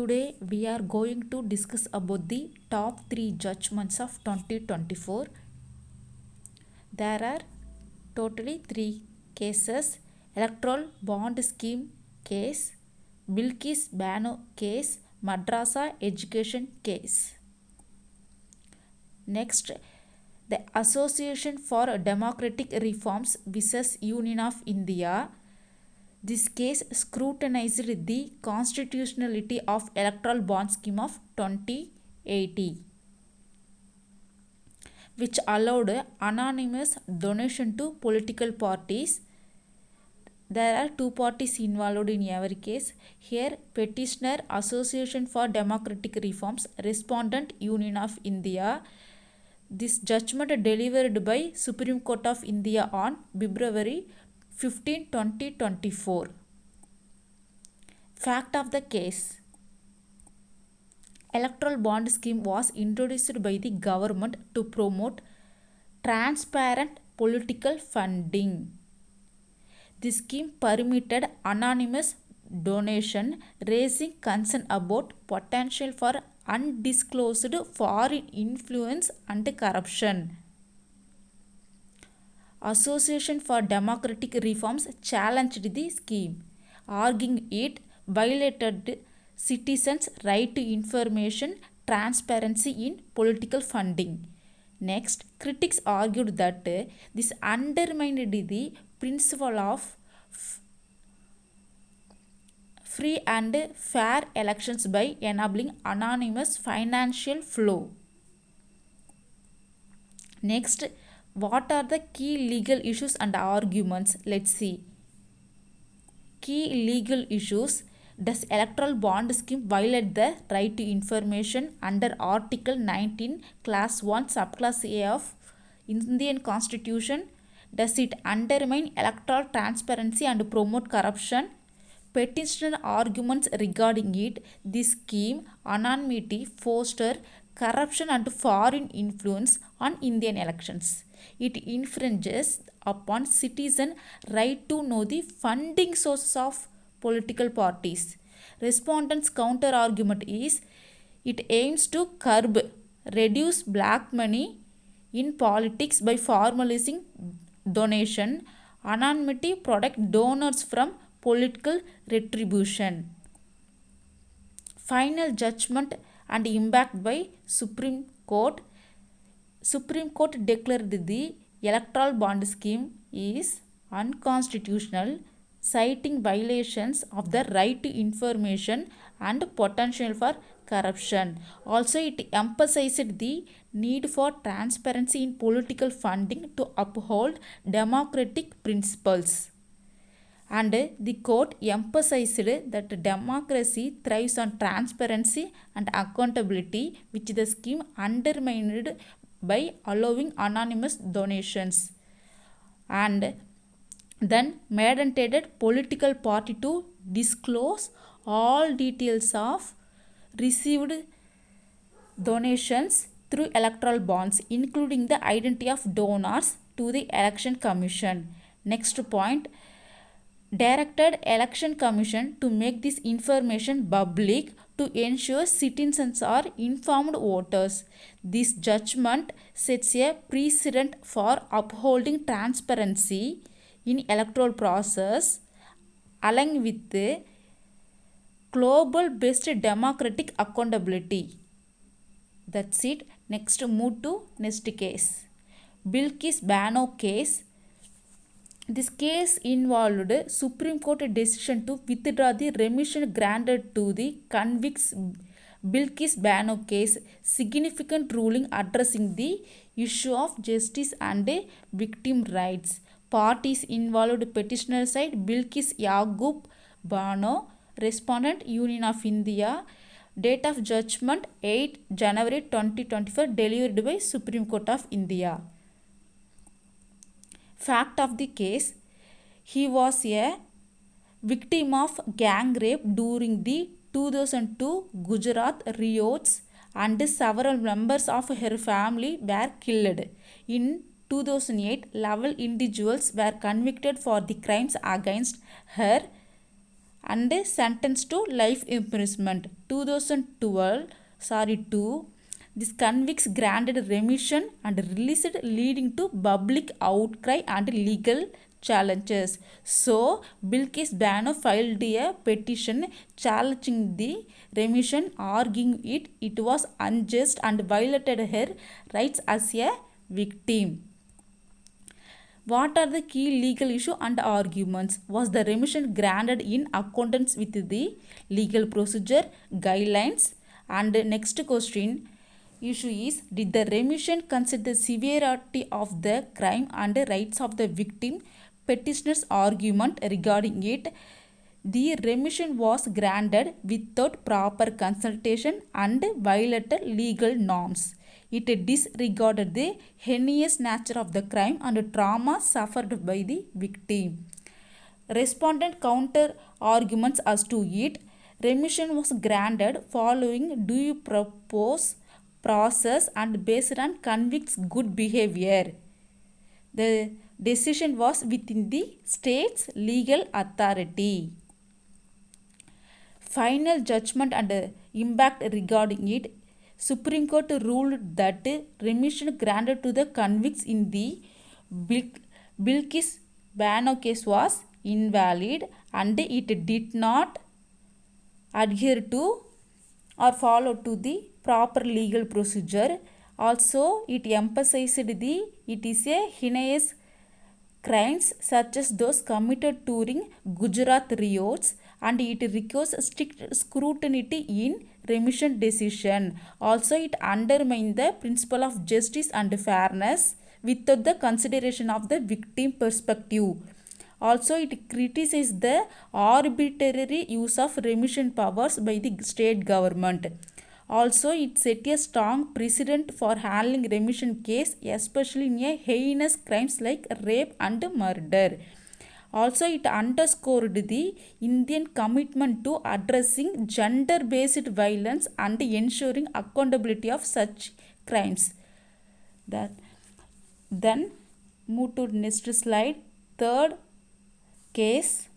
Today we are going to discuss about the top 3 judgments of 2024. There are totally 3 cases: Electoral Bond Scheme case, Bilkis Bano case, Madrasa Education case. Next, the Association for Democratic Reforms versus Union of India. This case scrutinized the constitutionality of electoral bond scheme of 2080, which allowed anonymous donation to political parties. There are 2 parties involved in every case. Here, petitioner Association for Democratic Reforms, respondent Union of India. This judgment delivered by Supreme Court of India on February 15, 2024. Fact of the case: Electoral bond scheme was introduced by the government to promote transparent political funding. The scheme permitted anonymous donation, raising concern about potential for undisclosed foreign influence and corruption. Association for Democratic Reforms challenged the scheme, arguing it violated citizens' right to information, transparency in political funding. Next, critics argued that this undermined the principle of free and fair elections by enabling anonymous financial flow. Next, what are the key legal issues and arguments? Let's see. Key legal issues: does electoral bond scheme violate the right to information under Article 19, Class 1, Subclass A of Indian Constitution? Does it undermine electoral transparency and promote corruption? Petitioner arguments regarding it: this scheme anonymity foster corruption and foreign influence on Indian elections. It infringes upon citizen right to know the funding sources of political parties. Respondents' counter argument is it aims to reduce black money in politics by formalizing donation. Anonymity protect donors from political retribution. Final judgment and impact by Supreme Court. Supreme Court declared the electoral bond scheme is unconstitutional, citing violations of the right to information and potential for corruption. Also, it emphasized the need for transparency in political funding to uphold democratic principles. And the court emphasized that democracy thrives on transparency and accountability, which the scheme undermined by allowing anonymous donations, and then mandated political party to disclose all details of received donations through electoral bonds, including the identity of donors, to the Election Commission. Next point: directed Election Commission to make this information public to ensure citizens are informed voters. This judgment sets a precedent for upholding transparency in electoral process along with the global based democratic accountability. That's it. Next, move to next case. Bilkis Bano case. This case involved Supreme Court decision to withdraw the remission granted to the convicts Bilkis Bano case, significant ruling addressing the issue of justice and victim rights. Parties involved: petitioner side Bilkis Yaqub Bano, respondent Union of India. Date of judgment 8 January 2024, delivered by Supreme Court of India. Fact of the case: he was a victim of gang rape during the 2002 Gujarat riots, and several members of her family were killed. In 2008, 11 individuals were convicted for the crimes against her, and sentenced to life imprisonment. 2002, this convicts granted remission and released, leading to public outcry and legal challenges. So, Bilkis Bano filed a petition challenging the remission, arguing it was unjust and violated her rights as a victim. What are the key legal issue and arguments? Was the remission granted in accordance with the legal procedure guidelines? And next question issue is, did the remission consider the severity of the crime and rights of the victim? Petitioner's argument regarding it, the remission was granted without proper consultation and violated legal norms. It disregarded the heinous nature of the crime and trauma suffered by the victim. Respondent counter arguments as to it. Remission was granted following due process and based on convict's good behavior. The decision was within the state's legal authority. Final judgment and impact regarding it. Supreme Court ruled that remission granted to the convicts in the Bilkis Bano case was invalid and it did not adhere to or follow to the proper legal procedure. Also, it emphasized it is a heinous crimes such as those committed during Gujarat riots, and it requires strict scrutiny in remission decision. Also, it undermines the principle of justice and fairness without the consideration of the victim perspective. Also, it criticizes the arbitrary use of remission powers by the state government. Also, it set a strong precedent for handling remission case, especially in a heinous crimes like rape and murder. Also, it underscored the Indian commitment to addressing gender-based violence and ensuring accountability of such crimes. Then move to next slide. Third case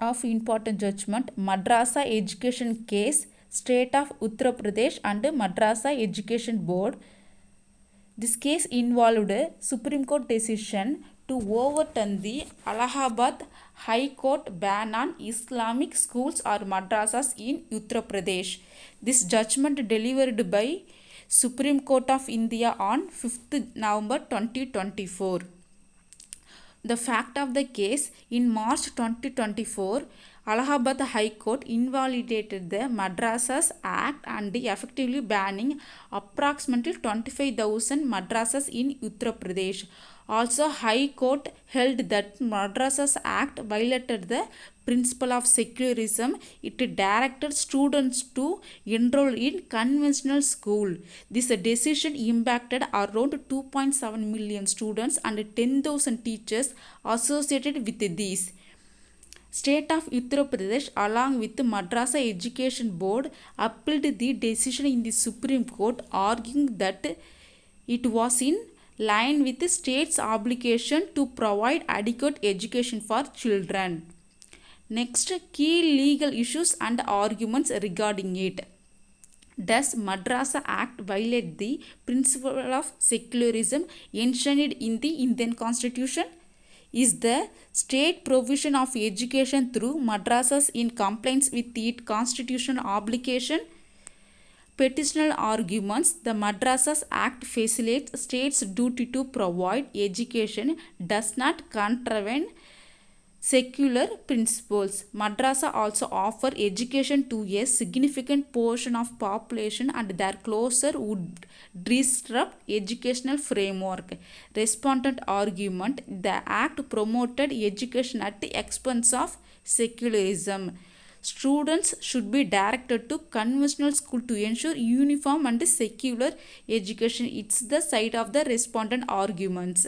of important judgment, Madrasa education case, State of Uttar Pradesh and Madrasa Education Board. This case involved a Supreme Court decision to overturn the Allahabad High Court ban on Islamic schools or madrasas in Uttar Pradesh. This judgment delivered by Supreme Court of India on 5th November 2024. The fact of the case, in March 2024, Allahabad High Court invalidated the Madrasas Act and effectively banning approximately 25,000 madrasas in Uttar Pradesh. Also, High Court held that Madrasas Act violated the principle of secularism. It directed students to enroll in conventional school. This decision impacted around 2.7 million students and 10,000 teachers associated with these. State of Uttar Pradesh along with the Madrasa Education Board appealed the decision in the Supreme Court, arguing that it was in line with the state's obligation to provide adequate education for children. Next, key legal issues and arguments regarding it. Does Madrasa Act violate the principle of secularism enshrined in the Indian Constitution? Is the state provision of education through madrasas in compliance with its constitutional obligation? Petitioner arguments, the Madrasas Act facilitates state's duty to provide education, does not contravene secular principles. Madrasa also offer education to a significant portion of population and their closure would disrupt educational framework. Respondent argument, the act promoted education at the expense of secularism. Students should be directed to conventional school to ensure uniform and secular education. It's the side of the respondent arguments.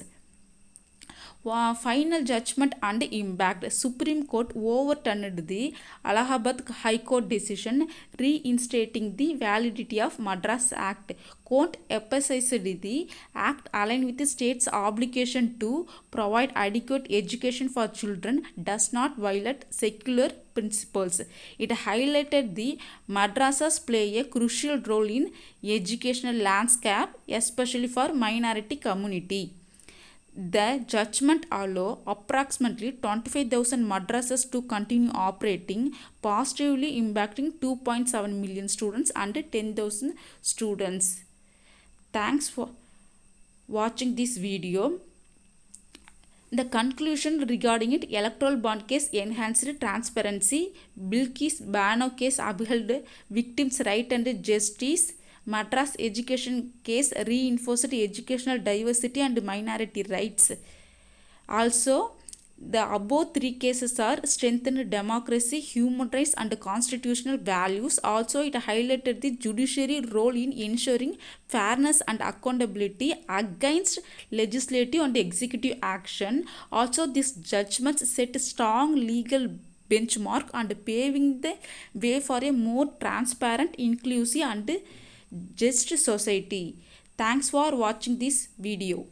Final judgment and impact. Supreme Court overturned the Allahabad High Court decision reinstating the validity of Madras Act. Court emphasized the act aligned with the state's obligation to provide adequate education for children does not violate secular principles. It highlighted the madrasas play a crucial role in educational landscape, especially for minority community. The judgment allow approximately 25,000 madrasas to continue operating, positively impacting 2.7 million students and 10,000 students. Thanks for watching this video. The conclusion regarding it, electoral bond case enhanced transparency, Bilkis Bano case upheld victims' right and justice, Madras education case reinforced educational diversity and minority rights. Also, the above three cases are strengthened democracy, human rights, and constitutional values. Also, it highlighted the judiciary role in ensuring fairness and accountability against legislative and executive action. Also, these judgments set a strong legal benchmark and paving the way for a more transparent, inclusive, and just society. Thanks for watching this video.